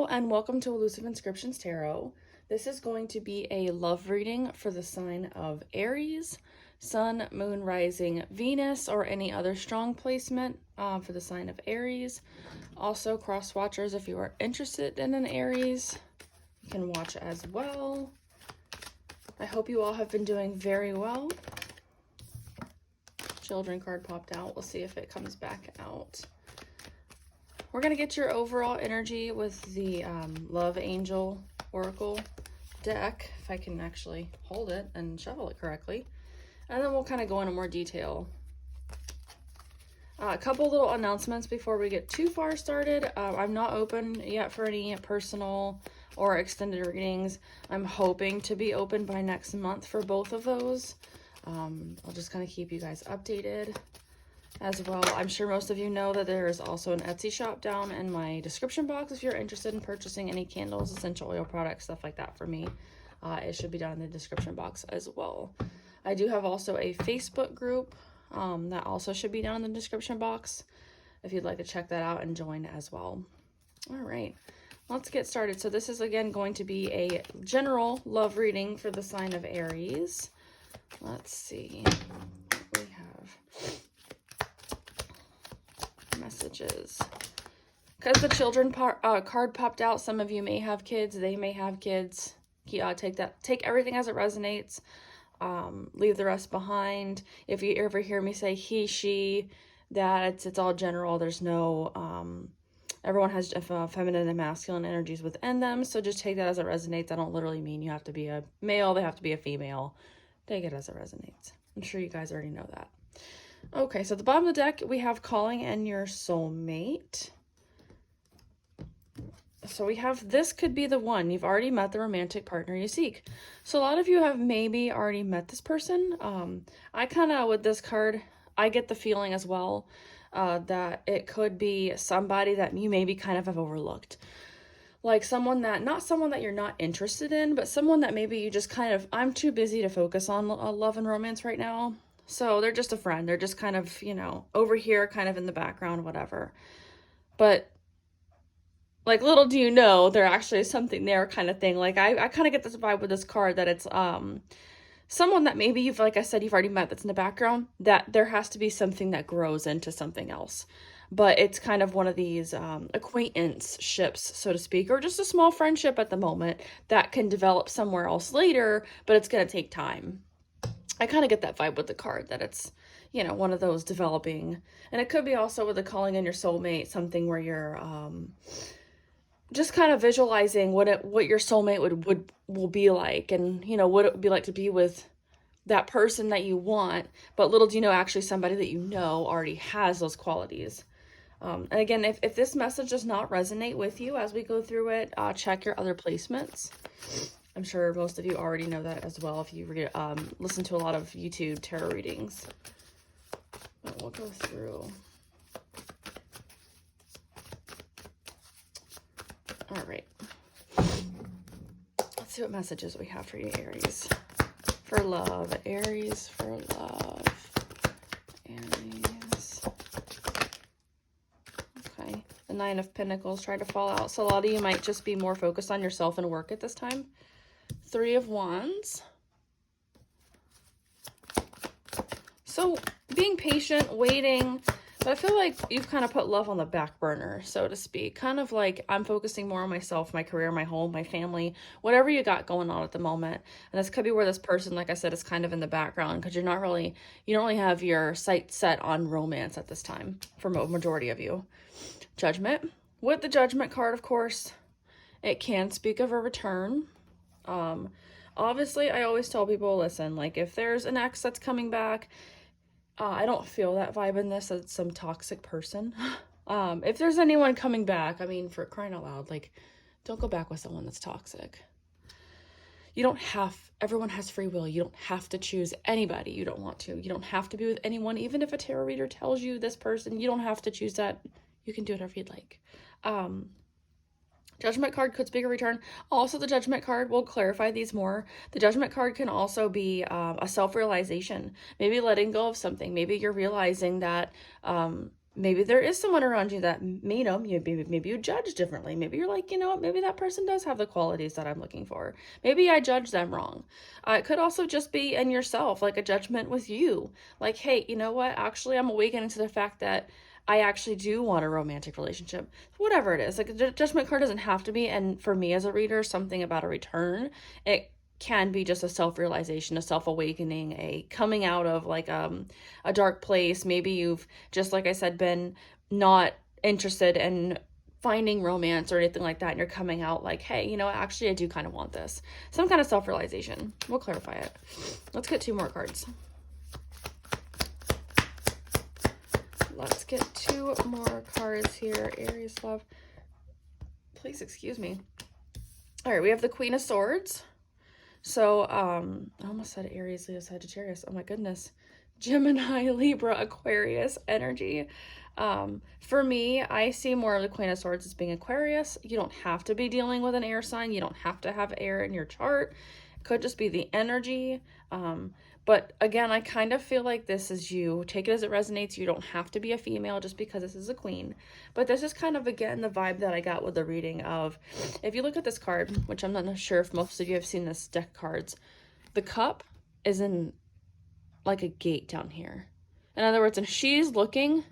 and welcome to Illusive Inscriptions Tarot. This is going to be a love reading for the sign of Aries, Sun, Moon, Rising, Venus, or any other strong placement for the sign of Aries. Also, cross watchers, if you are interested in an Aries, you can watch as well. I hope you all have been doing very well. Children card popped out. We'll see if it comes back out. We're going to get your overall energy with the Love Angel Oracle deck, if I can actually hold it and shuffle it correctly. And then we'll kind of go into more detail. A couple little announcements before we get too far started. I'm not open yet for any personal or extended readings. I'm hoping to be open by next month for both of those. I'll just kind of keep you guys updated as well. I'm sure most of you know that there is also an Etsy shop down in my description box if you're interested in purchasing any candles, essential oil products, stuff like that for me. It should be down in the description box as well. I do have also a Facebook group that also should be down in the description box if you'd like to check that out and join as well. All right, let's get started. So this is again going to be a general love reading for the sign of Aries. Let's see what we have. Messages. Because the children card popped out, some of you may have kids, they may have kids. Take everything as it resonates. Leave the rest behind. If you ever hear me say he, she, that, it's all general. There's no everyone has feminine and masculine energies within them, so just take that as it resonates. I don't literally mean you have to be a male, they have to be a female. Take it as it resonates. I'm sure you guys already know that. Okay, so at the bottom of the deck, we have calling in your soulmate. So we have, this could be the one. You've already met the romantic partner you seek. So a lot of you have maybe already met this person. I kind of, with this card, I get the feeling as well that it could be somebody that you maybe kind of have overlooked. Like someone that, not someone that you're not interested in, but someone that maybe you just kind of, I'm too busy to focus on love and romance right now. So they're just a friend. They're just kind of, you know, over here, kind of in the background, whatever. But like, little do you know, there actually is something there kind of thing. Like, I kind of get this vibe with this card that it's someone that maybe you've, like I said, you've already met that's in the background, that there has to be something that grows into something else. But it's kind of one of these acquaintanceships, so to speak, or just a small friendship at the moment that can develop somewhere else later, but it's going to take time. I kind of get that vibe with the card, that it's, you know, one of those developing. And it could be also with the calling in your soulmate, something where you're just kind of visualizing what your soulmate will be like, and, you know, what it would be like to be with that person that you want. But little do you know, actually somebody that you know already has those qualities. And again, if this message does not resonate with you as we go through it, check your other placements. I'm sure most of you already know that as well if you listen to a lot of YouTube tarot readings. But we'll go through. All right. Let's see what messages we have for you, Aries. For love. Aries for love. Aries. Okay. The Nine of Pentacles tried to fall out. So a lot of you might just be more focused on yourself and work at this time. Three of Wands. So being patient, waiting, but I feel like you've kind of put love on the back burner, so to speak. Kind of like, I'm focusing more on myself, my career, my home, my family, whatever you got going on at the moment. And this could be where this person, like I said, is kind of in the background because you don't really have your sights set on romance at this time for majority of you. Judgment. With the Judgment card, of course, it can speak of a return. Obviously, I always tell people, listen, like if there's an ex that's coming back, I don't feel that vibe in this as some toxic person. If there's anyone coming back, I mean, for crying out loud, like, don't go back with someone that's toxic. You don't have, everyone has free will. You don't have to choose anybody you don't want to. You don't have to be with anyone, even if a tarot reader tells you this person, you don't have to choose that. You can do whatever you'd like. Judgment card could speak a return. Also, the Judgment card, will clarify these more. The Judgment card can also be a self-realization. Maybe letting go of something. Maybe you're realizing that maybe there is someone around you that, you know, maybe you judge differently. Maybe you're like, you know what, maybe that person does have the qualities that I'm looking for. Maybe I judge them wrong. It could also just be in yourself, like a judgment with you. Like, hey, you know what, actually, I'm awakening to the fact that I actually do want a romantic relationship. Whatever it is, like a judgment card doesn't have to be, and for me as a reader, something about a return, it can be just a self-realization, a self-awakening, a coming out of like a dark place. Maybe you've, just like I said, been not interested in finding romance or anything like that, and you're coming out like, hey, you know, actually I do kind of want this. Some kind of self-realization. We'll clarify it. Let's get 2 more cards. Let's get 2 more cards here. Aries Love. Please excuse me. All right, we have the Queen of Swords. So, I almost said Aries, Leo, Sagittarius. Oh my goodness. Gemini, Libra, Aquarius energy. For me, I see more of the Queen of Swords as being Aquarius. You don't have to be dealing with an air sign. You don't have to have air in your chart. It could just be the energy. But again, I kind of feel like this is you. Take it as it resonates. You don't have to be a female just because this is a queen. But this is kind of, again, the vibe that I got with the reading of, if you look at this card, which I'm not sure if most of you have seen this deck cards, the cup is in like a gate down here. In other words, and she's looking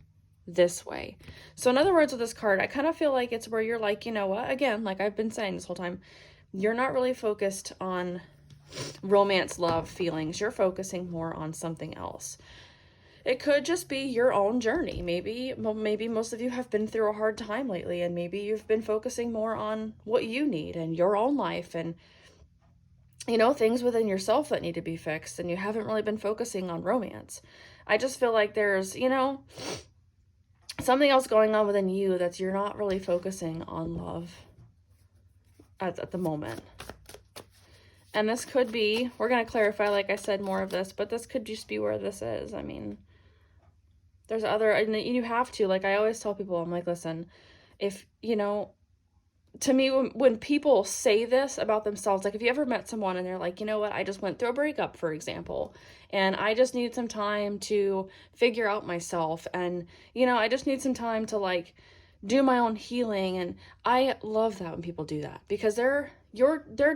this way. So in other words, with this card, I kind of feel like it's where you're like, you know what, again, like I've been saying this whole time, you're not really focused on romance, love, feelings. You're focusing more on something else. It could just be your own journey. Maybe most of you have been through a hard time lately, and maybe you've been focusing more on what you need and your own life and, you know, things within yourself that need to be fixed, and you haven't really been focusing on romance. I just feel like there's, you know, something else going on within you that's you're not really focusing on love at the moment. And this could be, we're going to clarify, like I said, more of this, but this could just be where this is. I mean, there's other, and you have to, like I always tell people, I'm like, listen, if, you know, to me, when people say this about themselves, like if you ever met someone and they're like, you know what, I just went through a breakup, for example, and I just need some time to figure out myself, and, you know, I just need some time to like do my own healing. And I love that when people do that, because they're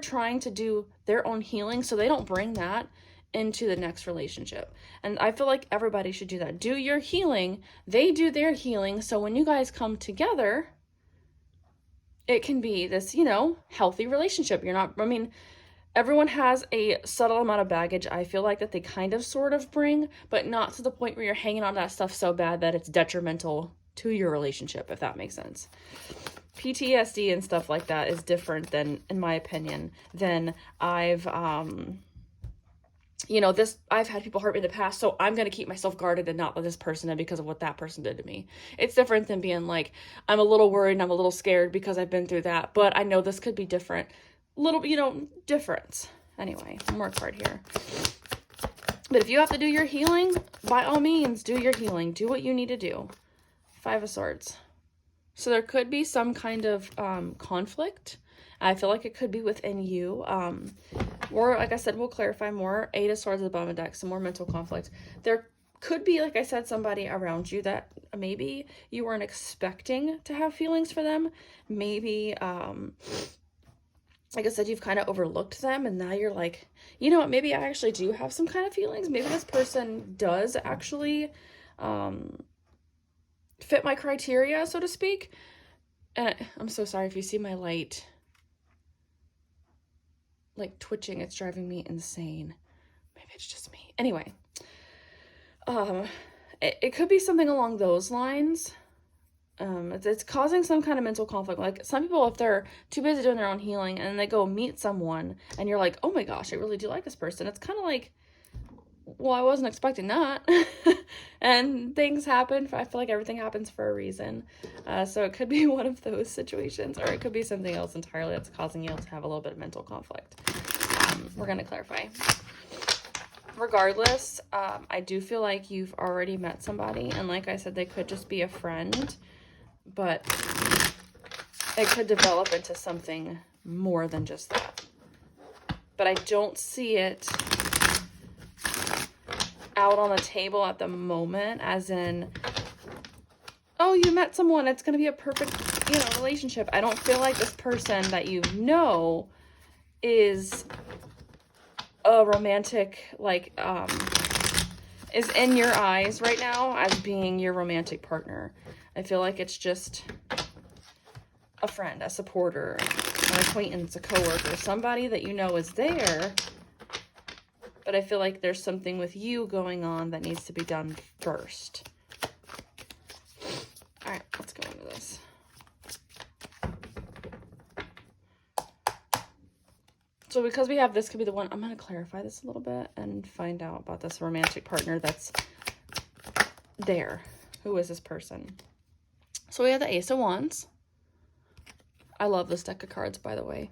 trying to do their own healing, so they don't bring that into the next relationship. And I feel like everybody should do that. Do your healing, they do their healing, so when you guys come together, it can be this, you know, healthy relationship. You're not, I mean, everyone has a subtle amount of baggage, I feel like, that they kind of sort of bring, but not to the point where you're hanging on to that stuff so bad that it's detrimental to your relationship, if that makes sense. PTSD and stuff like that is different than, in my opinion, than I've, you know, I've had people hurt me in the past, so I'm going to keep myself guarded and not let this person in because of what that person did to me. It's different than being like, I'm a little worried and I'm a little scared because I've been through that, but I know this could be different. Little, you know, difference. Anyway, one more card here. But if you have to do your healing, by all means, do your healing. Do what you need to do. 5 of Swords. So there could be some kind of conflict. I feel like it could be within you. Or, like I said, we'll clarify more. 8 of Swords at the bottom of the deck, some more mental conflict. There could be, like I said, somebody around you that maybe you weren't expecting to have feelings for them. Maybe, like I said, you've kind of overlooked them, and now you're like, you know what, maybe I actually do have some kind of feelings. Maybe this person does actually fit my criteria, so to speak. And I'm so sorry if you see my light like twitching. It's driving me insane. Maybe it's just me. Anyway, it could be something along those lines. It's causing some kind of mental conflict. Like some people, if they're too busy doing their own healing and they go meet someone and you're like, oh my gosh, I really do like this person. It's kind of like, well, I wasn't expecting that. And things happen. I feel like everything happens for a reason. So it could be one of those situations, or it could be something else entirely that's causing you to have a little bit of mental conflict. We're going to clarify. Regardless, I do feel like you've already met somebody. And like I said, they could just be a friend, but it could develop into something more than just that. But I don't see it out on the table at the moment, as in oh, you met someone, it's going to be a perfect, you know, relationship. I don't feel like this person that you know is a romantic, like, is in your eyes right now as being your romantic partner. I feel like it's just a friend, a supporter, an acquaintance, a coworker, somebody that you know is there. But I feel like there's something with you going on that needs to be done first. All right, let's go into this. So because we have this could be the one, I'm going to clarify this a little bit and find out about this romantic partner that's there. Who is this person? So we have the Ace of Wands. I love this deck of cards, by the way.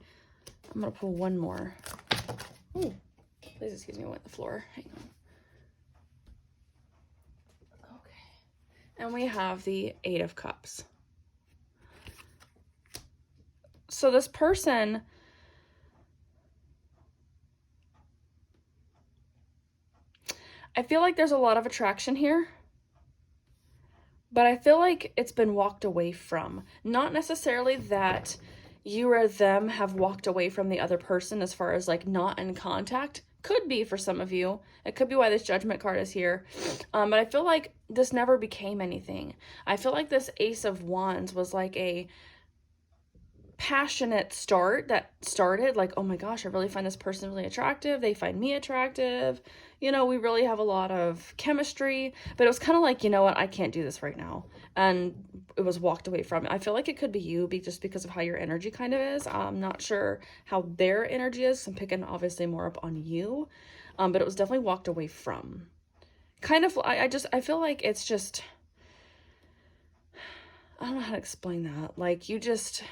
I'm going to pull one more. Ooh, please excuse me, I went on the floor. Hang on. Okay. And we have the Eight of Cups. So this person, I feel like there's a lot of attraction here, but I feel like it's been walked away from. Not necessarily that you or them have walked away from the other person as far as like not in contact. Could be for some of you. It could be why this Judgment card is here. But I feel like this never became anything. I feel like this Ace of Wands was like a passionate start that started like, oh my gosh, I really find this person really attractive. They find me attractive. You know, we really have a lot of chemistry, but it was kind of like, you know what, I can't do this right now. And it was walked away from. I feel like it could be you just because of how your energy kind of is. I'm not sure how their energy is. I'm picking obviously more up on you, but it was definitely walked away from. Kind of, I feel like it's just, I don't know how to explain that. Like you just,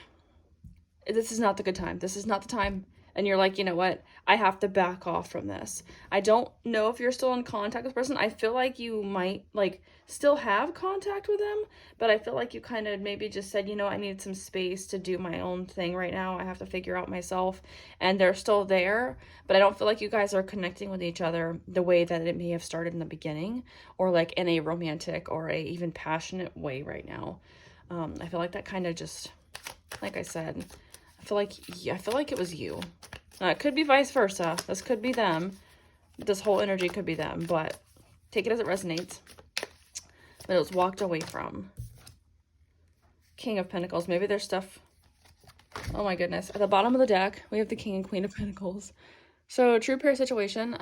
this is not the good time. This is not the time. And you're like, you know what? I have to back off from this. I don't know if you're still in contact with this person. I feel like you might like still have contact with them, but I feel like you kind of maybe just said, you know, I need some space to do my own thing right now. I have to figure out myself. And they're still there, but I don't feel like you guys are connecting with each other the way that it may have started in the beginning, or like in a romantic or a even passionate way right now. I feel like that kind of just, like I said, I feel like it was you. It could be vice versa. This could be them. This whole energy could be them, but take it as it resonates. But it was walked away from. King of Pentacles. Maybe there's stuff. Oh my goodness. At the bottom of the deck, we have the King and Queen of Pentacles. So true pair situation.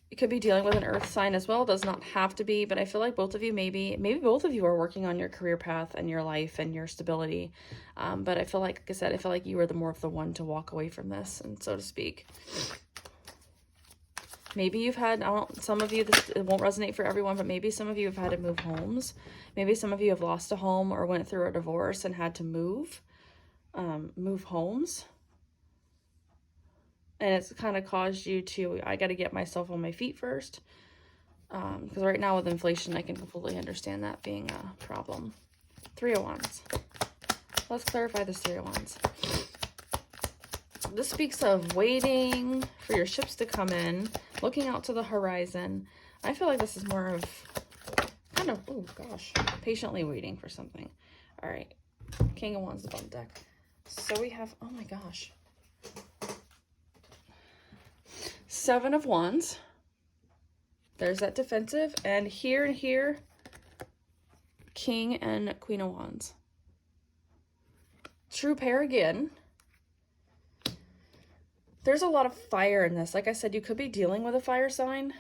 You could be dealing with an earth sign as well. It does not have to be, but I feel like both of you, maybe both of you are working on your career path and your life and your stability. But I feel like I said, I feel like you were the more of the one to walk away from this, and so to speak. Maybe you've had, some of you, it won't resonate for everyone, but maybe some of you have had to move homes. Maybe some of you have lost a home or went through a divorce and had to move homes. And it's kind of caused you to, I got to get myself on my feet first. Because right now with inflation, I can completely understand that being a problem. Three of Wands. Let's clarify this Three of Wands. This speaks of waiting for your ships to come in, looking out to the horizon. I feel like this is more of kind of, oh gosh, patiently waiting for something. All right. King of Wands, the bottom deck. So we have, oh my gosh. Seven of Wands. There's that defensive. And here, King and Queen of Wands. True pair again. There's a lot of fire in this. Like I said, you could be dealing with a fire sign.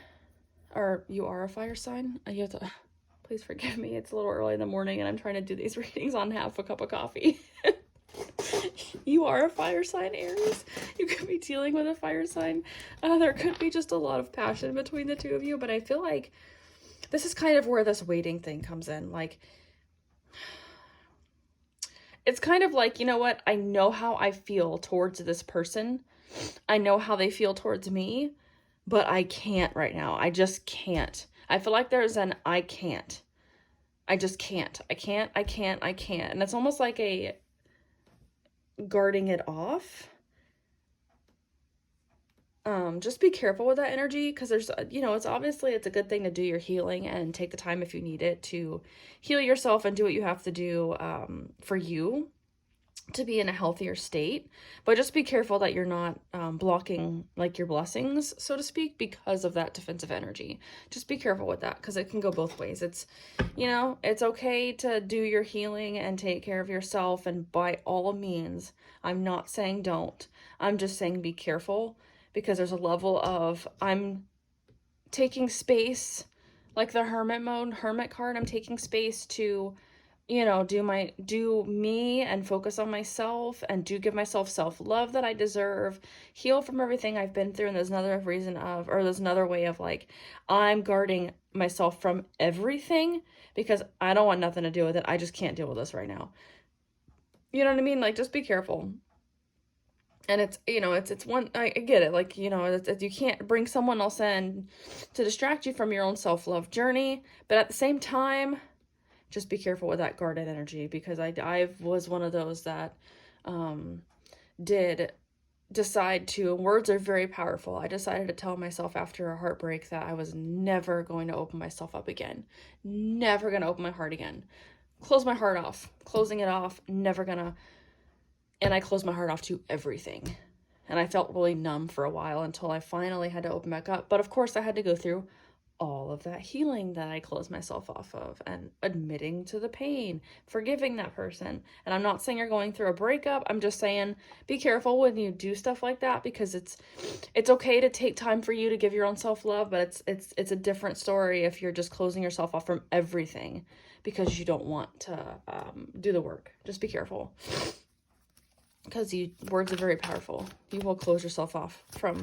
Or you are a fire sign. You have to, please forgive me. It's a little early in the morning and I'm trying to do these readings on half a cup of coffee. You are a fire sign, Aries. You could be dealing with a fire sign. There could be just a lot of passion between the two of you, but I feel like this is kind of where this waiting thing comes in. Like, it's kind of like, you know what? I know how I feel towards this person. I know how they feel towards me, but I can't right now. I just can't. I feel like there's an I can't. I just can't. I can't. And it's almost like a guarding it off. Just be careful with that energy, because there's, it's obviously, it's a good thing to do your healing and take the time if you need it to heal yourself and do what you have to do for you to be in a healthier state. But just be careful that you're not blocking like your blessings, so to speak, because of that defensive energy. Just be careful with that, because it can go both ways. It's, it's okay to do your healing and take care of yourself, and by all means, I'm not saying don't. I'm just saying be careful, because there's a level of, I'm taking space, like the hermit card. I'm taking space to, do me and focus on myself, and do give myself self-love that I deserve, heal from everything I've been through. And there's another way of like, I'm guarding myself from everything because I don't want nothing to do with it. I just can't deal with this right now. You know what I mean? Like, just be careful. And it's, it's one, I get it. Like, you can't bring someone else in to distract you from your own self-love journey. But at the same time, just be careful with that guarded energy, because I was one of those that did decide to, and words are very powerful. I decided to tell myself after a heartbreak that I was never going to open myself up again. Never going to open my heart again. Close my heart off. Closing it off. Never gonna. And I closed my heart off to everything. And I felt really numb for a while until I finally had to open back up. But of course, I had to go through all of that healing that I closed myself off of, and admitting to the pain, forgiving that person. And I'm not saying you're going through a breakup. I'm just saying be careful when you do stuff like that, because it's okay to take time for you to give your own self-love, but it's a different story if you're just closing yourself off from everything because you don't want to do the work. Just be careful, because words are very powerful. You will close yourself off from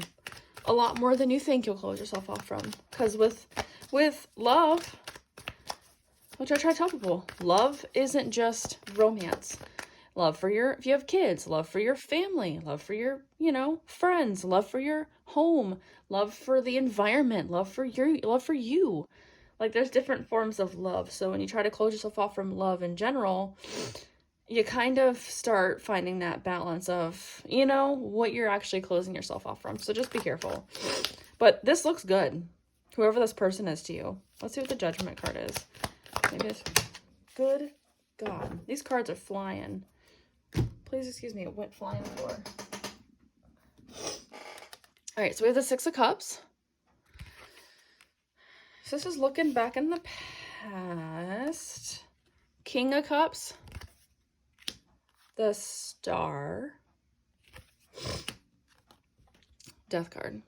a lot more than you think you'll close yourself off from. Because with love, which I try to tell people, love isn't just romance. Love for if you have kids, love for your family, love for your, friends, love for your home, love for the environment, love for you. Like, there's different forms of love. So when you try to close yourself off from love in general, you kind of start finding that balance of, what you're actually closing yourself off from. So just be careful. But this looks good. Whoever this person is to you. Let's see what the Judgment card is. Maybe it's good. God, these cards are flying. Please excuse me, it went flying on the floor. All right, so we have the Six of Cups. So this is looking back in the past. King of Cups. The Star. Death card.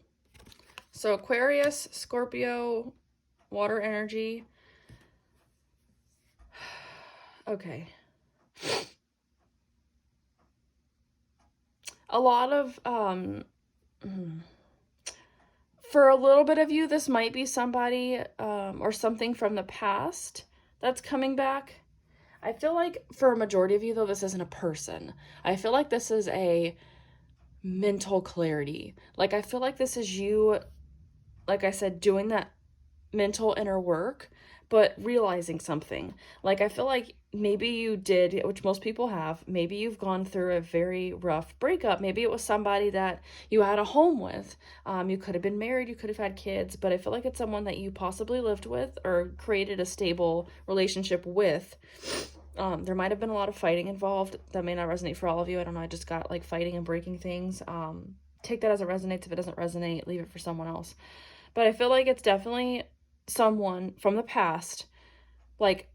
So Aquarius, Scorpio, water energy. Okay. A lot of, for a little bit of you, this might be somebody or something from the past that's coming back. I feel like for a majority of you, though, this isn't a person. I feel like this is a mental clarity. Like, I feel like this is you, like I said, doing that mental inner work, but realizing something. Like, I feel like maybe you did, which most people have, maybe you've gone through a very rough breakup. Maybe it was somebody that you had a home with. You could have been married, you could have had kids, but I feel like it's someone that you possibly lived with or created a stable relationship with. There might have been a lot of fighting involved. That may not resonate for all of you. I don't know. I just got like fighting and breaking things. Take that as it resonates. If it doesn't resonate, leave it for someone else. But I feel like it's definitely someone from the past. Like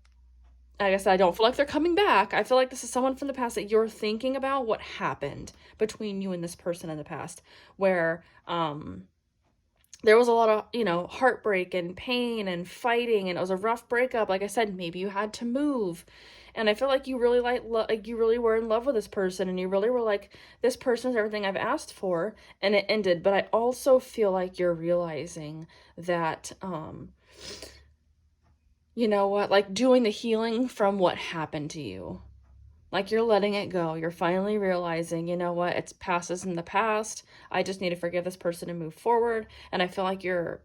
I said, I don't feel like they're coming back. I feel like this is someone from the past that you're thinking about what happened between you and this person in the past, where there was a lot of, heartbreak and pain and fighting, and it was a rough breakup. Like I said, maybe you had to move. And I feel like you really you really were in love with this person, and you really were like, this person is everything I've asked for, and it ended. But I also feel like you're realizing that, you know what, like doing the healing from what happened to you. Like, you're letting it go. You're finally realizing, you know what, it's passes in the past. I just need to forgive this person and move forward. And I feel like you're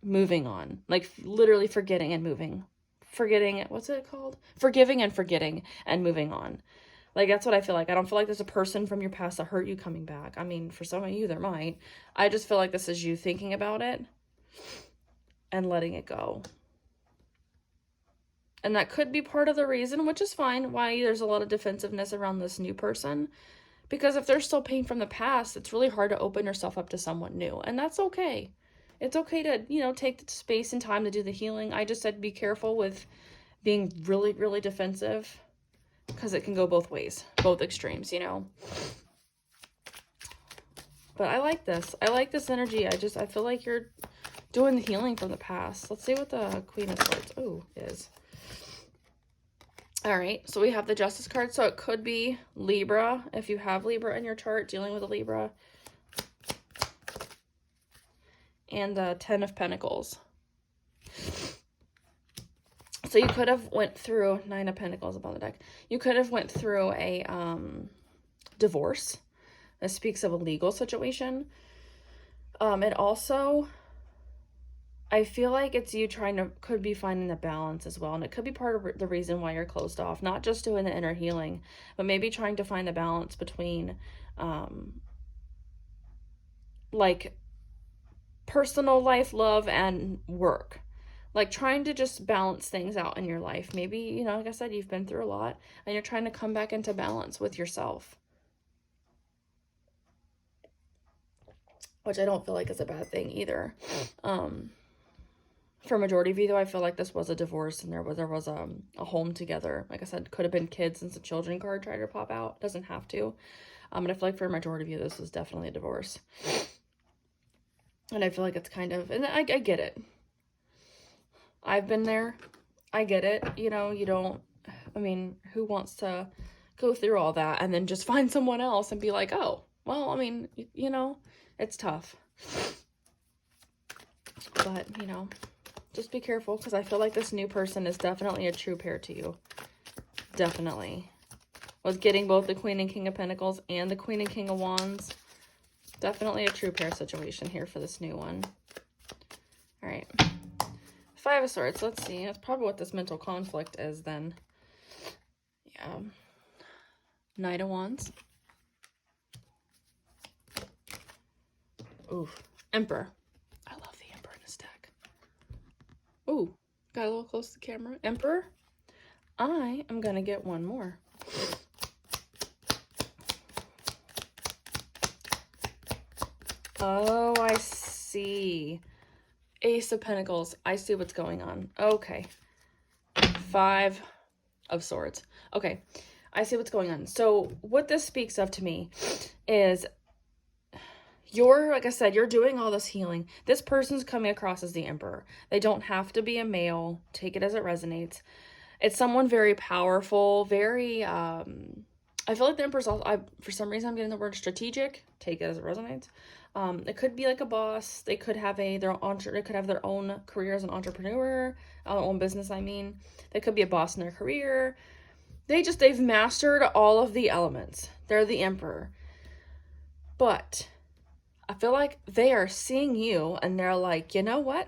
moving on, like literally forgetting and moving. Forgetting, what's it called? Forgiving and forgetting and moving on. Like, that's what I feel like. I don't feel like there's a person from your past that hurt you coming back. I mean, for some of you, there might. I just feel like this is you thinking about it and letting it go. And that could be part of the reason, which is fine, why there's a lot of defensiveness around this new person. Because if there's still pain from the past, it's really hard to open yourself up to someone new. And that's okay. It's okay to, you know, take the space and time to do the healing. I just said be careful with being really, really defensive, because it can go both ways, both extremes, you know. But I like this. I like this energy. I feel like you're doing the healing from the past. Let's see what the Queen of Swords is. All right, so we have the Justice card. So it could be Libra, if you have Libra in your chart, dealing with a Libra. And the 10 of Pentacles. So you could have went through 9 of Pentacles up on the deck. You could have went through a divorce. This speaks of a legal situation. It also, I feel like it's you could be finding the balance as well. And it could be part of the reason why you're closed off. Not just doing the inner healing, but maybe trying to find the balance between, like, personal life, love, and work. Like, trying to just balance things out in your life. Maybe, you know, like I said, you've been through a lot and you're trying to come back into balance with yourself. Which I don't feel like is a bad thing either. For majority of you, though, I feel like this was a divorce and there was a home together. Like I said, could have been kids since the children card tried to pop out. Doesn't have to. But I feel like for a majority of you, this was definitely a divorce. And I feel like it's kind of, and I get it. I've been there. I get it. You know, you don't, I mean, who wants to go through all that and then just find someone else and be like, oh, well, I mean, you know, it's tough. But, you know, just be careful, because I feel like this new person is definitely a true pair to you. Definitely. With getting both the Queen and King of Pentacles and the Queen and King of Wands. Definitely a true pair situation here for this new one. All right. 5 of Swords. Let's see. That's probably what this mental conflict is then. Yeah. Knight of Wands. Ooh. Emperor. I love the Emperor in this deck. Ooh. Got a little close to the camera. Emperor. I am going to get one more. Oh, I see. Ace of Pentacles. I see what's going on. Okay. 5 of Swords. Okay. I see what's going on. So what this speaks of to me is like I said, you're doing all this healing. This person's coming across as the Emperor. They don't have to be a male. Take it as it resonates. It's someone very powerful, very, I feel like the Emperor's also, for some reason I'm getting the word strategic. Take it as it resonates. It could be like a boss. They could have they could have their own career as an entrepreneur, their own business. I mean, they could be a boss in their career. They've mastered all of the elements. They're the Emperor. But I feel like they are seeing you and they're like, you know what?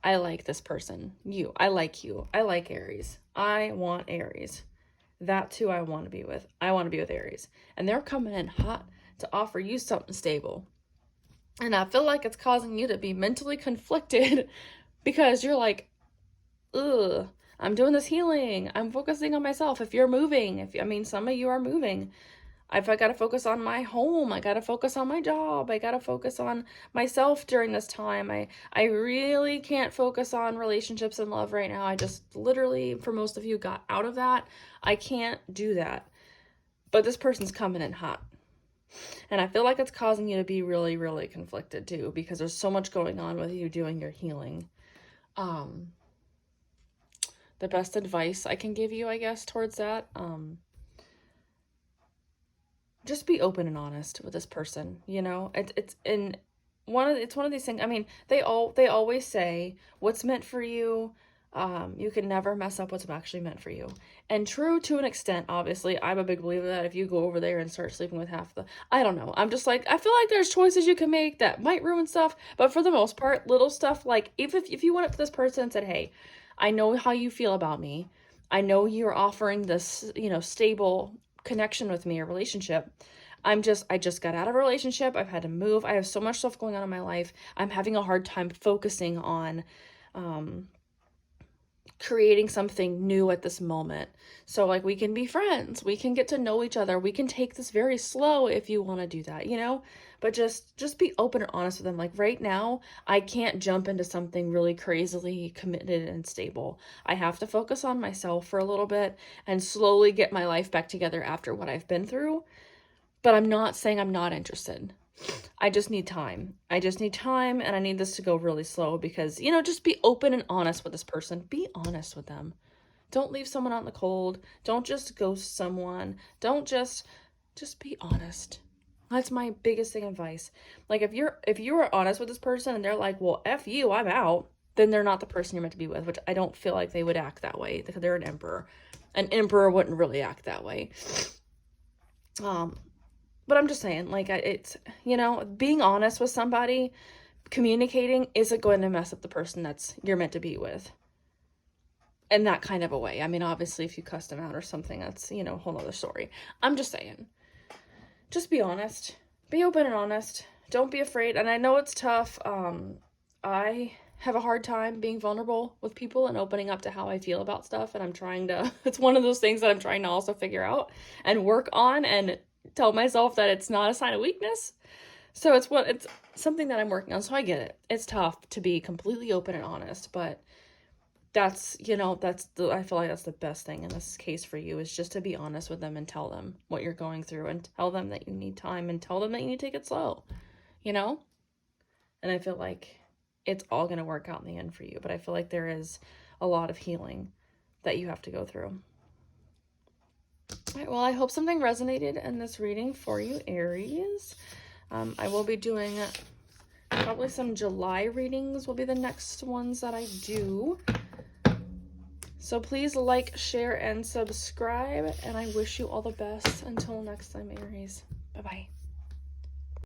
I like this person. I like you. I like Aries. I want Aries. That too I want to be with. I want to be with Aries. And they're coming in hot to offer you something stable. And I feel like it's causing you to be mentally conflicted because you're like, ugh, I'm doing this healing. I'm focusing on myself. If you're moving, some of you are moving. If I got to focus on my home, I got to focus on my job. I got to focus on myself during this time. I really can't focus on relationships and love right now. I just literally, for most of you, got out of that. I can't do that. But this person's coming in hot. And I feel like it's causing you to be really, really conflicted too, because there's so much going on with you doing your healing. The best advice I can give you, I guess, towards that, just be open and honest with this person. You know, it's one of these things. I mean, they always say what's meant for you. You can never mess up what's actually meant for you. And true to an extent, obviously, I'm a big believer that if you go over there and start sleeping with I don't know. I'm just like, I feel like there's choices you can make that might ruin stuff. But for the most part, little stuff like if you went up to this person and said, hey, I know how you feel about me. I know you're offering this, you know, stable connection with me or relationship. I just got out of a relationship. I've had to move. I have so much stuff going on in my life. I'm having a hard time focusing on creating something new at this moment. So like, we can be friends, we can get to know each other, we can take this very slow if you want to do that, you know, but just be open and honest with them. Like, right now, I can't jump into something really crazily committed and stable. I have to focus on myself for a little bit and slowly get my life back together after what I've been through. But I'm not saying I'm not interested. I just need time. I just need time, and I need this to go really slow because, you know, just be open and honest with this person. Be honest with them. Don't leave someone out in the cold. Don't just ghost someone. Don't just be honest. That's my biggest thing advice. Like, if you are honest with this person and they're like, well, F you, I'm out, then they're not the person you're meant to be with, which I don't feel like they would act that way because they're an emperor. An emperor wouldn't really act that way. But I'm just saying, like, it's, you know, being honest with somebody, communicating isn't going to mess up the person that's you're meant to be with. In that kind of a way. I mean, obviously, if you cuss them out or something, that's, you know, a whole other story. I'm just saying, just be honest. Be open and honest. Don't be afraid. And I know it's tough. I have a hard time being vulnerable with people and opening up to how I feel about stuff. And I'm trying to, it's one of those things that I'm trying to also figure out and work on and tell myself that it's not a sign of weakness. So it's something that I'm working on. So I get it. It's tough to be completely open and honest, but that's, you know, I feel like that's the best thing in this case for you, is just to be honest with them and tell them what you're going through and tell them that you need time and tell them that you need to take it slow, you know? And I feel like it's all going to work out in the end for you, but I feel like there is a lot of healing that you have to go through. All right, well, I hope something resonated in this reading for you, Aries. I will be doing probably some July readings will be the next ones that I do. So please like, share, and subscribe, and I wish you all the best. Until next time, Aries. Bye-bye.